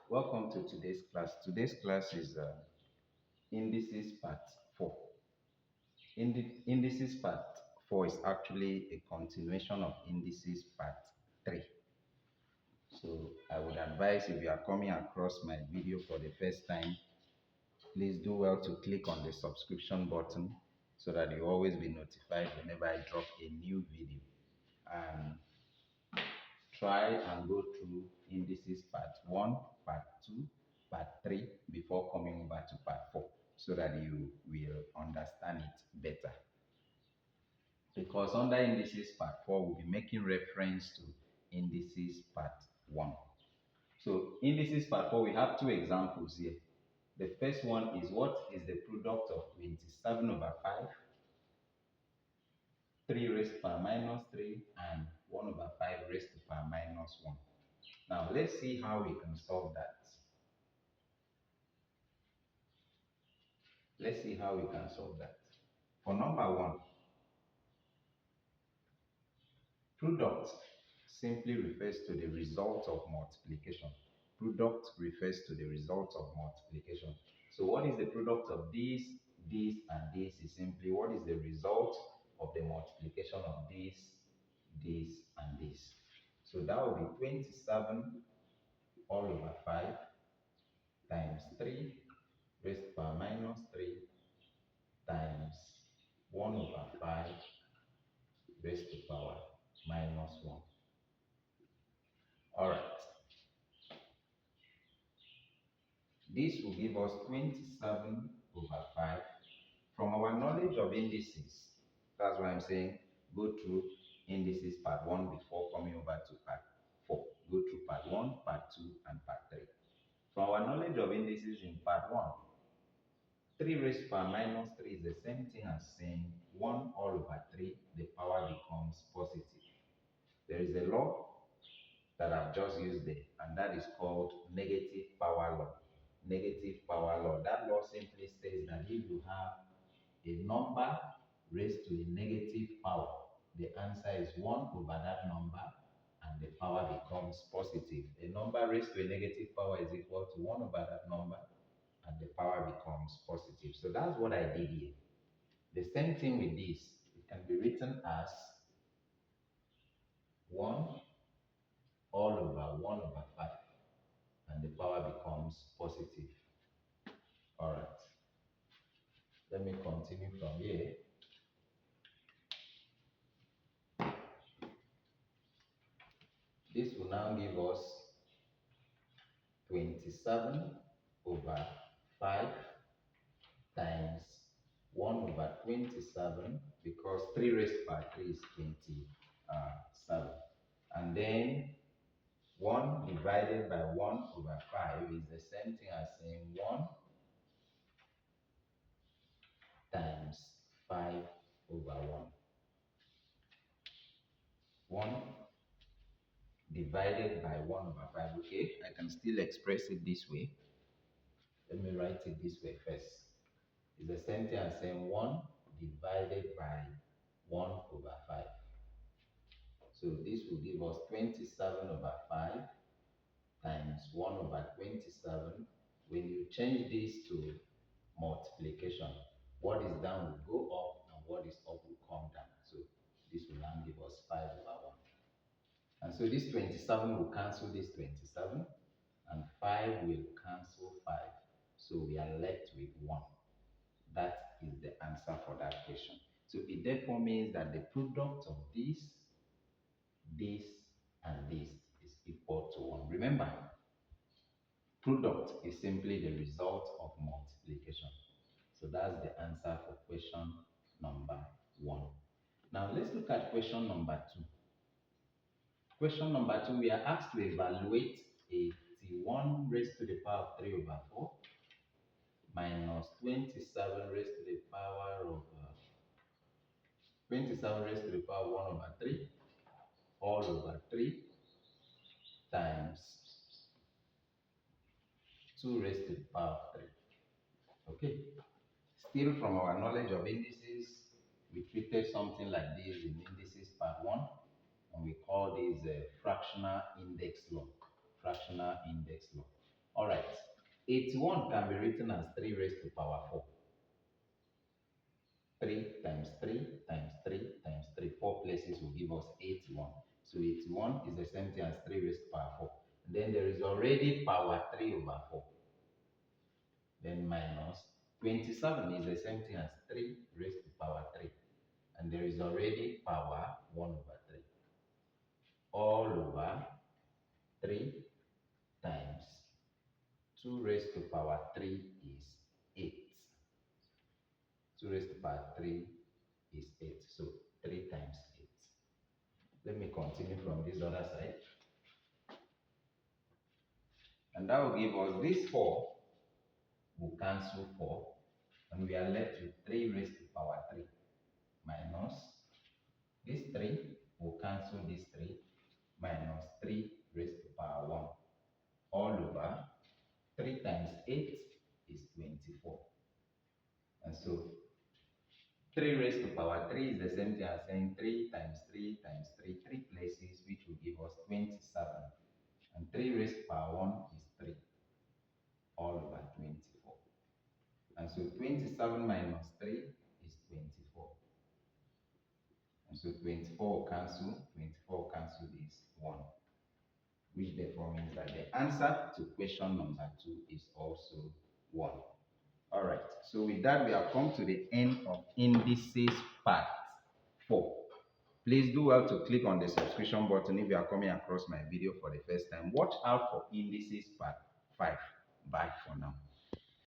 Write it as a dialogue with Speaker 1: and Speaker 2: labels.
Speaker 1: Welcome to today's class. Today's class is Indices Part 4. Indices Part 4 is actually a continuation of Indices Part 3. So I would advise if you are coming across my video for the first time, please do well to click on the subscription button so that you always be notified whenever I drop a new video. And try and go through indices part 1, part 2, part 3 before coming over to part 4 so that you will understand it better. Because under indices part 4, we'll be making reference to indices part 1. So indices part 4, we have two examples here. The first one is what is the product of 27 over 5, 3 raised to power minus 3, and 1 over 5 raised to power minus 1. Now let's see how we can solve that. Let's see how we can solve that. For number 1, product simply refers to the result of multiplication. Product refers to the result of multiplication. So what is the product of this, and this is simply what is the result of the multiplication of this, and this. So that will be 27 all over 5 times 3 raised to power minus 3 times 1 over 5 raised to power minus 1. Alright. This will give us 27 over 5. From our knowledge of indices, that's why I'm saying go through indices part 1 before coming over to part 4. Go through part 1, part 2, and part 3. From our knowledge of indices in part 1, 3 raised to power minus 3 is the same thing as saying 1 all over 3, the power becomes positive. There is a law that I've just used there, and that is called negative power law. Negative power law. That law simply says that if you have a number raised to a negative power, the answer is 1 over that number, and the power becomes positive. A number raised to a negative power is equal to 1 over that number, and the power becomes positive. So that's what I did here. The same thing with this. It can be written as 1 all over 1 over 5, and the power becomes positive. All right. Let me continue from here. This will now give us 27 over 5 times 1 over 27, because 3 raised to power 3 is 27. And then 1 divided by 1 over 5 is the same thing as saying 1 times 5 over 1. 1 divided by 1 over 5. Okay, I can still express it this way. Let me write it this way first. It's the same thing as saying 1 divided by 1 over 5. So this will give us 27 over 5 times 1 over 27. When you change this to multiplication, what is down will go up and what is up will come down. So this will now give us 5 over 1. And so this 27 will cancel this 27, and 5 will cancel 5. So we are left with 1. That is the answer for that question. So it therefore means that the product of this, and this is equal to 1. Remember, product is simply the result of multiplication. So that's the answer for question number 1. Now let's look at question number 2. Question number 2, we are asked to evaluate 81 raised to the power of 3 over 4 minus 27 raised to the power of 27 raised to the power of 1 over 3 all over 3 times 2 raised to the power of 3. Okay. Still from our knowledge of indices, we treated something like this in indices part 1, and we call this fractional index law. Fractional index law. All right. 81 can be written as 3 raised to power 4. 3 times 3 times 3 times 3. 4 places will give us 81. So 81 is the same thing as 3 raised to power 4. Then there is already power 3 over 4. Then minus 27 is the same thing as 3 raised to power 3. And there is already power 1 over 3. All over 3 times 2 raised to power 3 is 8. 2 raised to power 3 is 8. So 3 times 8. Let me continue from this other side. And that will give us this 4 will cancel 4. And we are left with 3 raised to power 3 minus this 3 will cancel this 3 minus 3 raised to power 1 all over 3 times 8 is 24. And so 3 raised to power 3 is the same thing as saying 3 times 3 times 3, 3 places, which will give us 27. And 3 raised to power 1 is 3 all over 24. And so 27 minus 3 is 24. And so 24 will cancel this 1, which therefore means that the answer to question number 2 is also 1. All right, so with that, we have come to the end of indices part 4. Please do well to click on the subscription button if you are coming across my video for the first time. Watch out for indices part 5. Bye for now.